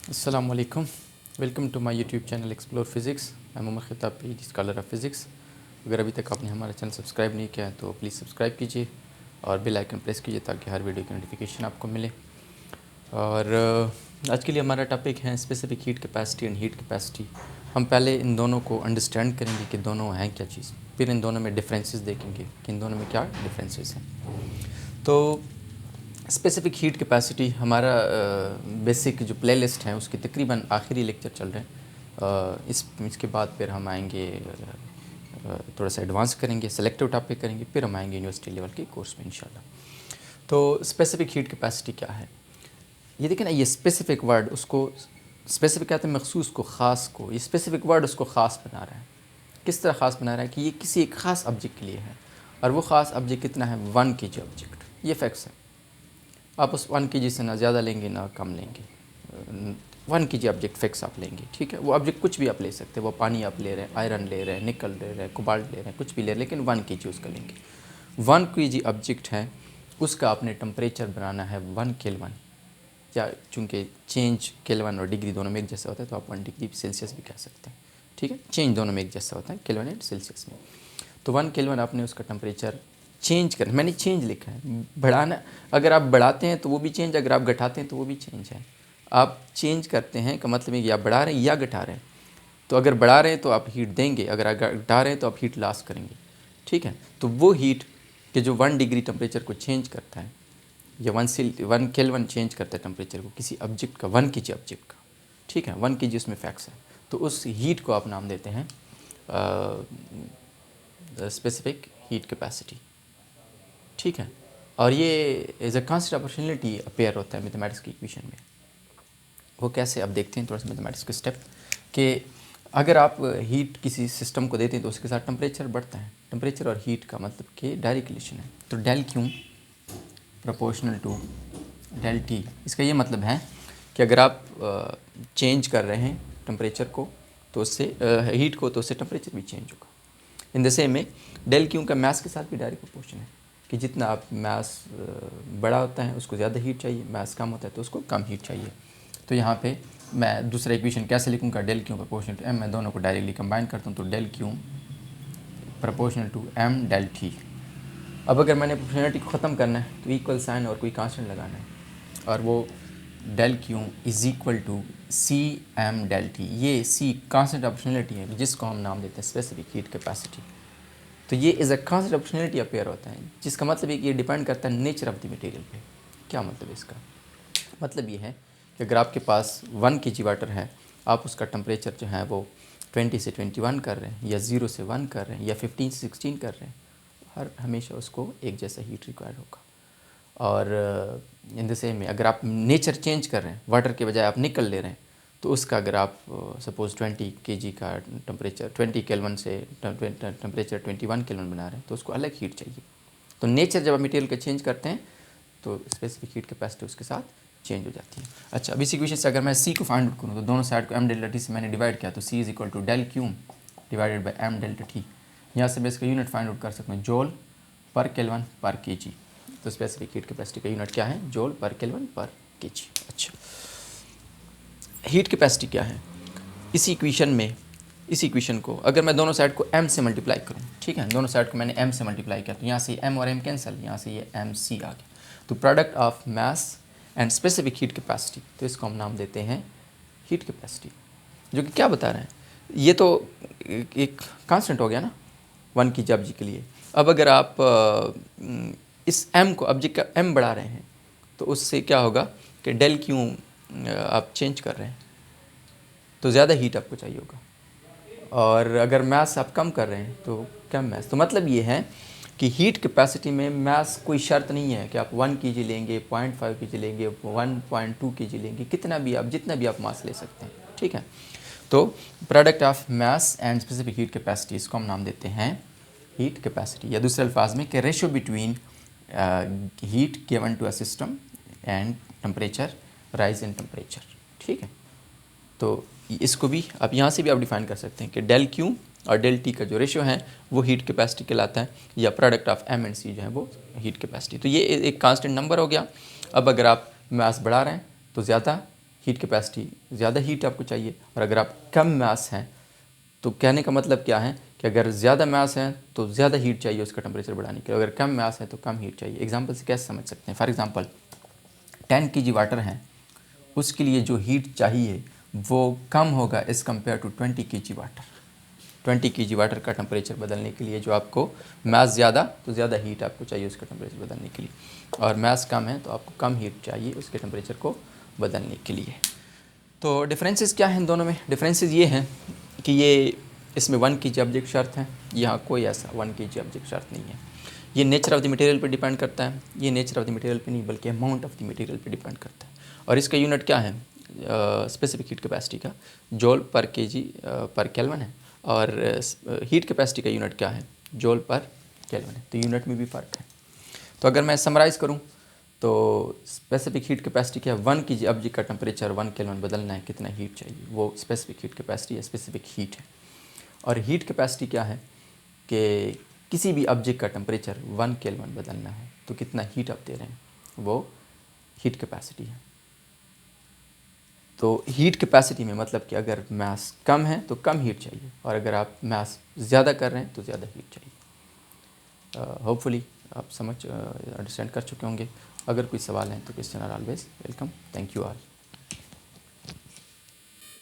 अस्सलाम वालेकुम, welcome to my YouTube channel Explore Physics. मैं मोहम्मद खिताब, पीएचडी स्कॉलर ऑफ फिज़िक्स। अगर अभी तक आपने हमारा चैनल सब्सक्राइब नहीं किया है तो प्लीज़ सब्सक्राइब कीजिए और बेल आइकन प्रेस कीजिए ताकि हर वीडियो की नोटिफिकेशन आपको मिले। और आज के लिए हमारा टॉपिक है specific heat capacity and heat capacity. हम पहले इन दोनों को अंडरस्टैंड करेंगे कि दोनों हैं क्या चीज़, फिर इन दोनों में डिफरेंसेस देखेंगे कि इन दोनों में क्या डिफरेंसेस हैं। तो स्पेसिफिक हीट कैपेसिटी हमारा बेसिक जो प्लेलिस्ट है उसके तकरीबन आखिरी लेक्चर चल रहे हैं। इसके बाद फिर हम आएंगे थोड़ा सा एडवांस करेंगे, सेलेक्टिव टॉपिक करेंगे, फिर हम आएंगे यूनिवर्सिटी लेवल के कोर्स में इंशाल्लाह। तो स्पेसिफिक हीट कैपेसिटी क्या है, ये देखें ना, ये स्पेसिफिक वर्ड, उसको स्पेसिफिक कहते हैं मखसूस को, ख़ास को। ये स्पेसिफिक वर्ड उसको ख़ास बना रहा है। किस तरह ख़ास बना रहा है कि ये किसी एक ख़ास ऑब्जेक्ट के लिए है, और वो ख़ास ऑब्जेक्ट कितना है, 1 kg ऑब्जेक्ट। ये फैक्ट्स है। आप उस 1 kg से ना ज़्यादा लेंगे ना कम लेंगे, 1 kg ऑब्जेक्ट फिक्स आप लेंगे, ठीक है। वो ऑब्जेक्ट कुछ भी आप ले सकते हैं, वो पानी आप ले रहे हैं, आयरन ले रहे हैं, निकल ले रहे हैं, कोबाल्ट ले रहे हैं, कुछ भी ले रहे हैं, लेकिन 1 kg उसका लेंगे। 1 kg ऑब्जेक्ट है, उसका आपने टेम्परेचर बनाना है 1 केल्विन, या चूँकि चेंज केल्विन और डिग्री दोनों में एक जैसा होता है तो आप 1 डिग्री सेल्सियस भी कह सकते हैं, ठीक है। चेंज दोनों में एक जैसा होता है, केल्विन एंड सेल्सियस में। तो 1 केल्विन आपने उसका टेम्परेचर चेंज करना, मैंने चेंज लिखा है, बढ़ाना। अगर आप बढ़ाते हैं तो वो भी चेंज, अगर आप घटाते हैं तो वो भी चेंज है। आप चेंज करते हैं का मतलब है कि आप बढ़ा रहे हैं या घटा रहे हैं। तो अगर बढ़ा रहे हैं तो आप हीट देंगे, अगर आप घटा रहे हैं तो आप हीट लॉस करेंगे, ठीक है। तो वो हीट कि जो 1 डिग्री टेम्परेचर को चेंज करता है, या 1 केल्विन चेंज करता है टेम्परेचर को किसी ऑब्जेक्ट का, 1 kg ऑब्जेक्ट का, ठीक है। 1 kg उसमें फैक्ट्स है, तो उस हीट को आप नाम देते हैं स्पेसिफिक हीट कैपेसिटी, ठीक है। और ये as a constant opportunity appear होता है मैथमेटिक्स की इक्वेशन में। वो कैसे, अब देखते हैं थोड़ा सा मैथमेटिक्स के स्टेप, कि अगर आप हीट किसी सिस्टम को देते हैं तो उसके साथ टेम्परेचर बढ़ता है। टेम्परेचर और हीट का मतलब कि डायरेक्ट रिलेशन है। तो del Q proportional to del T, इसका ये मतलब है कि अगर आप चेंज कर रहे हैं टेम्परेचर को तो उससे हीट को, तो उससे टेम्परेचर भी चेंज होगा। इन द सेम में डेल क्यू का मैस के साथ भी डायरेक्ट प्रोपोर्शन है कि जितना आप मैस बड़ा होता है उसको ज़्यादा हीट चाहिए, मैस कम होता है तो उसको कम हीट चाहिए। तो यहाँ पे मैं दूसरा इक्वेशन कैसे लिखूँगा, del Q proportional to M, मैं दोनों को डायरेक्टली कंबाइन करता हूँ, तो del Q proportional to M del T. अब अगर मैंने प्रोपोर्शनलिटी को ख़त्म करना है तो इक्वल साइन और कोई कांस्टेंट लगाना है, और वो del Q is equal to C M del T. ये सी कांस्टेंट प्रोपोर्शनलिटी है जिसको हम नाम देते हैं स्पेसिफिक हीट कैपेसिटी। तो ये is a constant opportunity appear होता है, जिसका मतलब है कि ये डिपेंड करता है नेचर ऑफ द मटेरियल पे। क्या मतलब इसका, मतलब ये है कि अगर आपके पास 1 kg वाटर है, आप उसका टेम्परेचर जो है वो 20 से 21 कर रहे हैं, या 0 से 1 कर रहे हैं, या 15 से 16 कर रहे हैं, हर हमेशा उसको एक जैसा हीट रिक्वायर होगा। और इन द सेम में अगर आप नेचर चेंज कर रहे हैं, वाटर के बजाय आप निकल ले रहे हैं, तो उसका अगर आप सपोज़ 20 kg का टेम्परेचर 20 केल्विन से टेम्परेचर 21 केल्विन बना रहे हैं, तो उसको अलग हीट चाहिए। तो नेचर जब आप मटेरियल का चेंज करते हैं तो स्पेसिफिक हीट कैपेसिटी उसके साथ चेंज हो जाती है। अच्छा, अब इस इक्वेशन से अगर मैं सी को फाइंड आउट करूँ तो दोनों साइड को एम डेल्टा टी से मैंने डिवाइड किया, तो C is equal to del Q divided by M delta T. यहाँ से मैं इसका यूनिट फाइंड आउट कर सकता हूँ, जूल पर केल्विन पर केजी। तो स्पेसिफिक हीट कैपेसिटी का यूनिट क्या है, जूल पर केल्विन पर केजी। अच्छा, हीट कैपेसिटी क्या है, इसी इक्वेशन में, इस इक्वेशन को अगर मैं दोनों साइड को m से मल्टीप्लाई करूँ, ठीक है, दोनों साइड को मैंने m से मल्टीप्लाई किया, तो यहाँ से m और m कैंसिल, यहाँ से ये mc आ गया। तो product of mass and specific heat capacity, तो इसको हम नाम देते हैं हीट कैपेसिटी। जो कि क्या बता रहे हैं, ये तो एक कांस्टेंट हो गया ना 1 kg ऑब्जेक्ट के लिए। अब अगर आप इस m को, ऑब्जेक्ट का m बढ़ा रहे हैं, तो उससे क्या होगा कि डेल क्यू आप चेंज कर रहे हैं तो ज़्यादा हीट आपको चाहिए होगा, और अगर मैस आप कम कर रहे हैं तो कम मैस। तो मतलब ये है कि हीट कैपेसिटी में मैस कोई शर्त नहीं है कि आप 1 kg लेंगे, 0.5 kg लेंगे, 1.2 kg लेंगे, कितना भी आप, जितना भी आप मास ले सकते हैं, ठीक है। तो product of mass and specific heat capacity, इसको हम नाम देते हैं हीट कैपेसिटी, या दूसरे अल्फाज में कि ratio between heat given to a system and temperature, rise in temperature, ठीक है। तो इसको भी आप यहाँ से भी आप डिफाइन कर सकते हैं कि डेल क्यू और डेल टी का जो रेशो है वो हीट कैपेसिटी कहलाता है, या प्रोडक्ट ऑफ एम एंड सी जो है वो हीट कैपेसिटी। तो ये एक कांस्टेंट नंबर हो गया। अब अगर आप मास बढ़ा रहे हैं तो ज़्यादा हीट कैपेसिटी ज़्यादा हीट आपको चाहिए, और अगर आप कम मास हैं तो कहने का मतलब क्या है कि अगर ज़्यादा मास है तो ज़्यादा हीट चाहिए उसका टेम्परेचर बढ़ाने के लिए, अगर कम मास है तो कम हीट चाहिए। एग्जांपल से कैसे समझ सकते हैं? फॉर एग्जांपल 10 kg वाटर है, उसके लिए जो हीट चाहिए वो कम होगा as compared to 20 kg water. 20 kg water का टेम्परेचर बदलने के लिए जो आपको मास ज़्यादा तो ज़्यादा हीट आपको चाहिए उसका टेम्परेचर बदलने के लिए, और मास कम है तो आपको कम हीट चाहिए उसके टेम्परेचर को बदलने के लिए। तो डिफरेंसेस क्या हैं इन दोनों में? डिफरेंसेस ये हैं कि ये इसमें 1 kg ऑब्जेक्ट शर्त है, यहाँ कोई ऐसा 1 kg ऑब्जेक्ट शर्त नहीं है। ये नेचर ऑफ द मटेरियल पे डिपेंड करता है, ये नेचर ऑफ द मटेरियल पे नहीं बल्कि अमाउंट ऑफ द मटेरियल पे डिपेंड करता है। और इसका यूनिट क्या है? स्पेसिफिक हीट कैपेसिटी का जॉल पर केजी पर केल्विन है, और हीट कैपेसिटी का यूनिट क्या है? जॉल पर केल्विन है। तो यूनिट में भी फ़र्क है। तो अगर मैं समराइज़ करूँ तो स्पेसिफिक हीट कैपेसिटी क्या है? 1 kg ऑब्जेक्ट का टेम्परेचर 1 केल्विन बदलना है, कितना हीट चाहिए, वो स्पेसिफिक हीट कैपेसिटी या स्पेसिफिक हीट है। और हीट कैपेसिटी क्या है कि किसी भी ऑब्जेक्ट का टेम्परेचर 1 केल्विन बदलना है तो कितना हीट आप दे रहे हैं, वो हीट कैपेसिटी है। तो हीट कैपेसिटी में मतलब कि अगर मास कम है तो कम हीट चाहिए, और अगर आप मास ज़्यादा कर रहे हैं तो ज़्यादा हीट चाहिए। होपफुली आप समझ अंडरस्टैंड कर चुके होंगे। अगर कोई सवाल है तो question are always welcome. Thank you all.